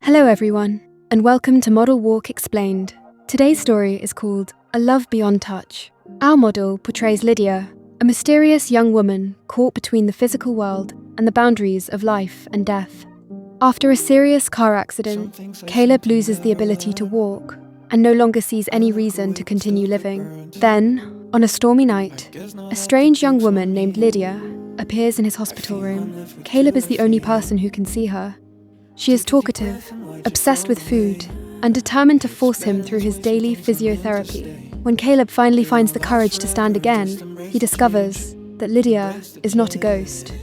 Hello everyone, and welcome to Model Walk Explained. Today's story is called A Love Beyond Touch. Our model portrays Lydia, a mysterious young woman caught between the physical world and the boundaries of life and death. After a serious car accident, Caleb loses the ability to walk and no longer sees any reason to continue living. Then, on a stormy night, a strange young woman named Lydia appears in his hospital room. Caleb is the only person who can see her. She is talkative, obsessed with food, and determined to force him through his daily physiotherapy. When Caleb finally finds the courage to stand again, he discovers that Lydia is not a ghost.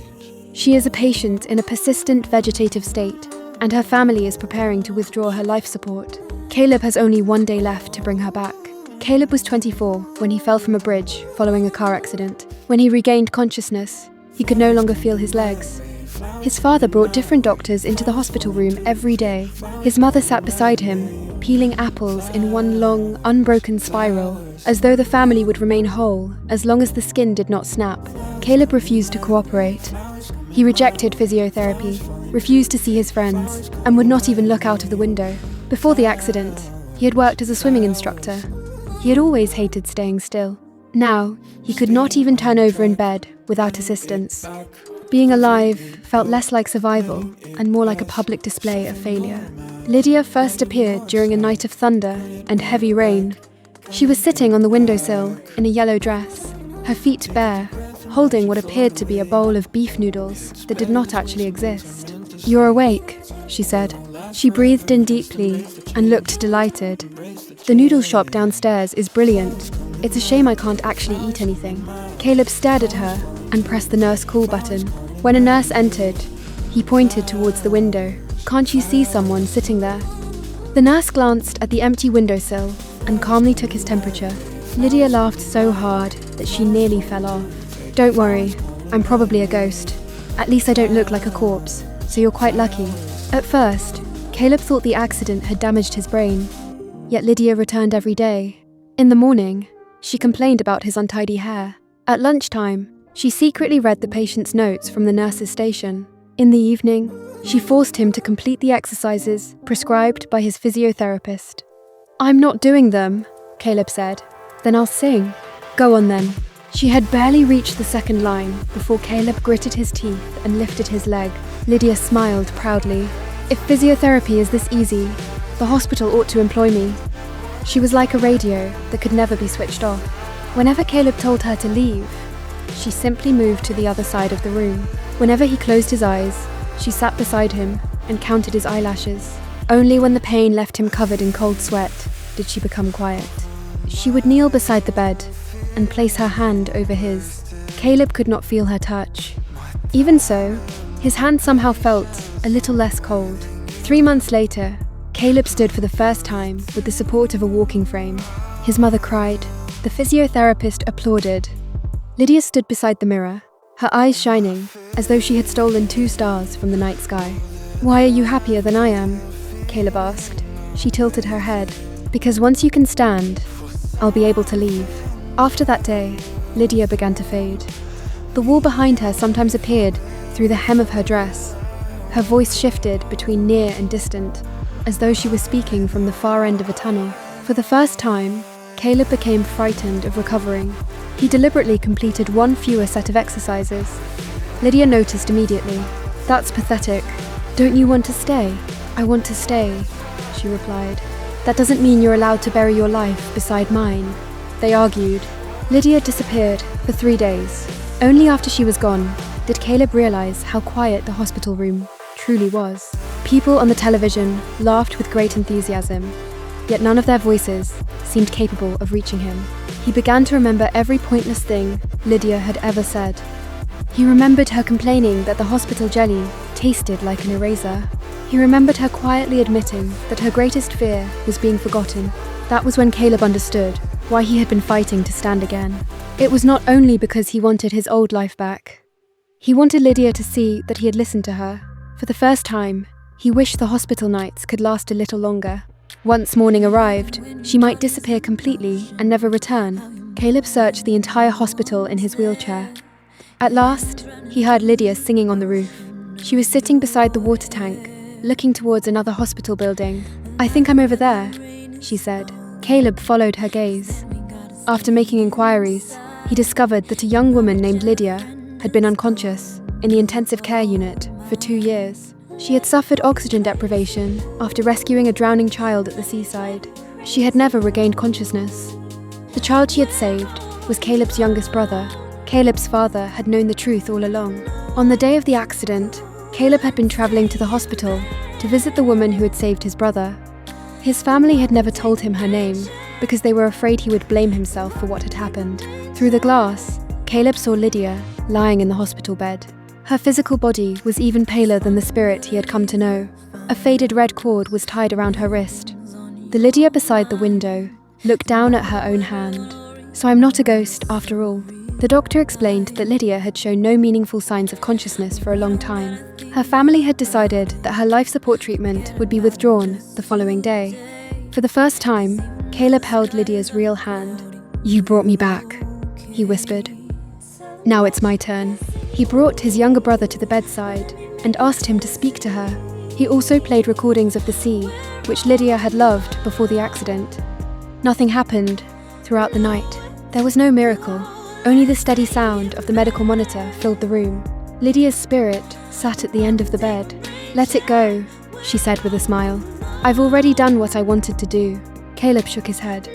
She is a patient in a persistent vegetative state, and her family is preparing to withdraw her life support. Caleb has only one day left to bring her back. Caleb was 24 when he fell from a bridge following a car accident. When he regained consciousness, he could no longer feel his legs. His father brought different doctors into the hospital room every day. His mother sat beside him, peeling apples in one long, unbroken spiral, as though the family would remain whole as long as the skin did not snap. Caleb refused to cooperate. He rejected physiotherapy, refused to see his friends, and would not even look out of the window. Before the accident, he had worked as a swimming instructor. He had always hated staying still. Now, he could not even turn over in bed without assistance. Being alive felt less like survival and more like a public display of failure. Lydia first appeared during a night of thunder and heavy rain. She was sitting on the windowsill in a yellow dress, her feet bare, holding what appeared to be a bowl of beef noodles that did not actually exist. "You're awake," she said. She breathed in deeply and looked delighted. "The noodle shop downstairs is brilliant. It's a shame I can't actually eat anything." Caleb stared at her and pressed the nurse call button. When a nurse entered, he pointed towards the window. "Can't you see someone sitting there?" The nurse glanced at the empty windowsill and calmly took his temperature. Lydia laughed so hard that she nearly fell off. "Don't worry, I'm probably a ghost. At least I don't look like a corpse, so you're quite lucky." At first, Caleb thought the accident had damaged his brain, yet Lydia returned every day. In the morning, she complained about his untidy hair. At lunchtime, she secretly read the patient's notes from the nurse's station. In the evening, she forced him to complete the exercises prescribed by his physiotherapist. "I'm not doing them," Caleb said. "Then I'll sing." "Go on then." She had barely reached the second line before Caleb gritted his teeth and lifted his leg. Lydia smiled proudly. "If physiotherapy is this easy, the hospital ought to employ me." She was like a radio that could never be switched off. Whenever Caleb told her to leave, she simply moved to the other side of the room. Whenever he closed his eyes, she sat beside him and counted his eyelashes. Only when the pain left him covered in cold sweat did she become quiet. She would kneel beside the bed and place her hand over his. Caleb could not feel her touch. Even so, his hand somehow felt a little less cold. 3 months later, Caleb stood for the first time with the support of a walking frame. His mother cried. The physiotherapist applauded. Lydia stood beside the mirror, her eyes shining as though she had stolen 2 stars from the night sky. "Why are you happier than I am?" Caleb asked. She tilted her head. "Because once you can stand, I'll be able to leave." After that day, Lydia began to fade. The wall behind her sometimes appeared through the hem of her dress. Her voice shifted between near and distant, as though she was speaking from the far end of a tunnel. For the first time, Caleb became frightened of recovering. He deliberately completed 1 fewer set of exercises. Lydia noticed immediately. "That's pathetic. Don't you want to stay?" "I want to stay," she replied. "That doesn't mean you're allowed to bury your life beside mine." They argued. Lydia disappeared for 3 days. Only after she was gone did Caleb realize how quiet the hospital room truly was. People on the television laughed with great enthusiasm, yet none of their voices seemed capable of reaching him. He began to remember every pointless thing Lydia had ever said. He remembered her complaining that the hospital jelly tasted like an eraser. He remembered her quietly admitting that her greatest fear was being forgotten. That was when Caleb understood why he had been fighting to stand again. It was not only because he wanted his old life back. He wanted Lydia to see that he had listened to her. For the first time, he wished the hospital nights could last a little longer. Once morning arrived, she might disappear completely and never return. Caleb searched the entire hospital in his wheelchair. At last, he heard Lydia singing on the roof. She was sitting beside the water tank, looking towards another hospital building. "I think I'm over there," she said. Caleb followed her gaze. After making inquiries, he discovered that a young woman named Lydia had been unconscious in the intensive care unit for 2 years. She had suffered oxygen deprivation after rescuing a drowning child at the seaside. She had never regained consciousness. The child she had saved was Caleb's youngest brother. Caleb's father had known the truth all along. On the day of the accident, Caleb had been traveling to the hospital to visit the woman who had saved his brother. His family had never told him her name because they were afraid he would blame himself for what had happened. Through the glass, Caleb saw Lydia lying in the hospital bed. Her physical body was even paler than the spirit he had come to know. A faded red cord was tied around her wrist. The Lydia beside the window looked down at her own hand. "So I'm not a ghost, after all." The doctor explained that Lydia had shown no meaningful signs of consciousness for a long time. Her family had decided that her life support treatment would be withdrawn the following day. For the first time, Caleb held Lydia's real hand. "You brought me back," he whispered. "Now it's my turn." He brought his younger brother to the bedside and asked him to speak to her. He also played recordings of the sea, which Lydia had loved before the accident. Nothing happened throughout the night. There was no miracle. Only the steady sound of the medical monitor filled the room. Lydia's spirit sat at the end of the bed. "Let it go," she said with a smile. "I've already done what I wanted to do." Caleb shook his head.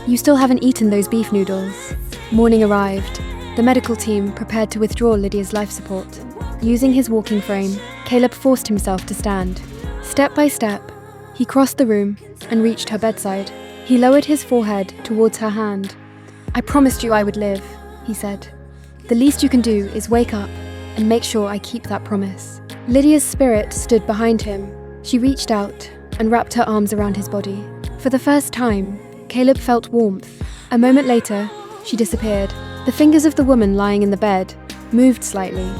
"You still haven't eaten those beef noodles." Morning arrived. The medical team prepared to withdraw Lydia's life support. Using his walking frame, Caleb forced himself to stand. Step by step, he crossed the room and reached her bedside. He lowered his forehead towards her hand. "I promised you I would live," he said. "The least you can do is wake up and make sure I keep that promise." Lydia's spirit stood behind him. She reached out and wrapped her arms around his body. For the first time, Caleb felt warmth. A moment later, she disappeared. The fingers of the woman lying in the bed moved slightly.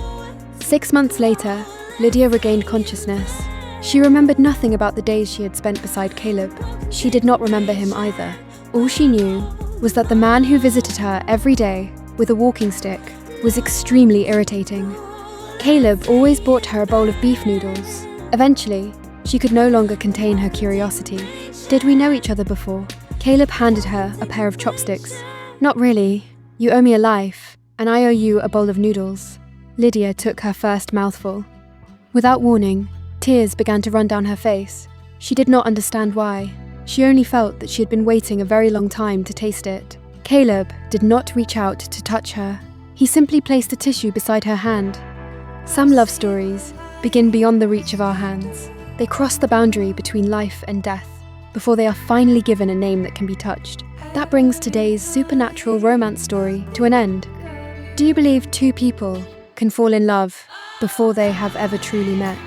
6 months later, Lydia regained consciousness. She remembered nothing about the days she had spent beside Caleb. She did not remember him either. All she knew was that the man who visited her every day with a walking stick was extremely irritating. Caleb always bought her a bowl of beef noodles. Eventually, she could no longer contain her curiosity. "Did we know each other before?" Caleb handed her a pair of chopsticks. "Not really. You owe me a life, and I owe you a bowl of noodles." Lydia took her first mouthful. Without warning, tears began to run down her face. She did not understand why. She only felt that she had been waiting a very long time to taste it. Caleb did not reach out to touch her. He simply placed a tissue beside her hand. Some love stories begin beyond the reach of our hands. They cross the boundary between life and death before they are finally given a name that can be touched. That brings today's supernatural romance story to an end. Do you believe two people can fall in love before they have ever truly met?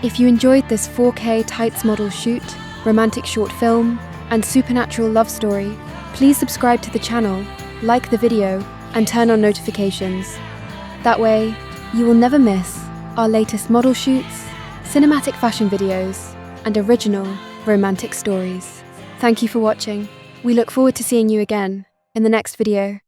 If you enjoyed this 4K tights model shoot, romantic short film, and supernatural love story, please subscribe to the channel, like the video, and turn on notifications. That way, you will never miss our latest model shoots, cinematic fashion videos, and original romantic stories. Thank you for watching. We look forward to seeing you again in the next video.